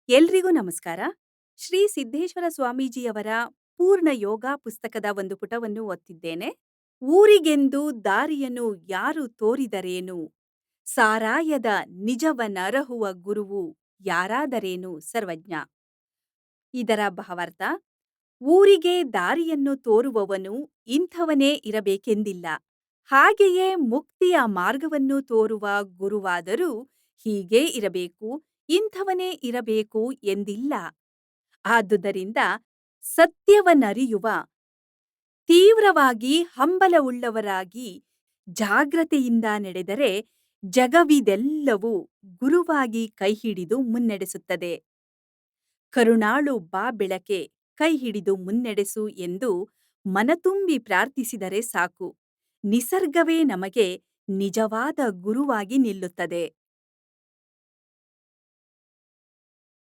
ಎಲ್ರಿಗೂ ನಮಸ್ಕಾರ. ಶ್ರೀ ಸಿದ್ದೇಶ್ವರ ಸ್ವಾಮೀಜಿಯವರ ಪೂರ್ಣ ಯೋಗ ಪುಸ್ತಕದ ಒಂದು ಪುಟವನ್ನು ಓದ್ತಿದ್ದೇನೆ. ಊರಿಗೆಂದು ದಾರಿಯನ್ನು ಯಾರು ತೋರಿದರೇನು, ಸಾರಾಯದ ನಿಜವನರಹುವ ಗುರುವು ಯಾರಾದರೇನು ಸರ್ವಜ್ಞ. ಇದರ ಭಾವಾರ್ಥ: ಊರಿಗೆ ದಾರಿಯನ್ನು ತೋರುವವನು ಇಂಥವನೇ ಇರಬೇಕೆಂದಿಲ್ಲ. ಹಾಗೆಯೇ ಮುಕ್ತಿಯ ಮಾರ್ಗವನ್ನು ತೋರುವ ಗುರುವಾದರೂ ಹೀಗೇ ಇರಬೇಕು, ಇಂಥವನೇ ಇರಬೇಕು ಎಂದಿಲ್ಲ. ಆದುದರಿಂದ ಸತ್ಯವನ್ನರಿಯುವ ತೀವ್ರವಾಗಿ ಹಂಬಲವುಳ್ಳವರಾಗಿ ಜಾಗ್ರತೆಯಿಂದ ನಡೆದರೆ ಜಗವಿದೆಲ್ಲವೂ ಗುರುವಾಗಿ ಕೈಹಿಡಿದು ಮುನ್ನಡೆಸುತ್ತದೆ. ಕರುಣಾಳು ಬಾ ಬೆಳಕೆ, ಕೈಹಿಡಿದು ಮುನ್ನಡೆಸು ಎಂದು ಮನತುಂಬಿ ಪ್ರಾರ್ಥಿಸಿದರೆ ಸಾಕು. ನಿಸರ್ಗವೇ ನಮಗೆ ನಿಜವಾದ ಗುರುವಾಗಿ ನಿಲ್ಲುತ್ತದೆ.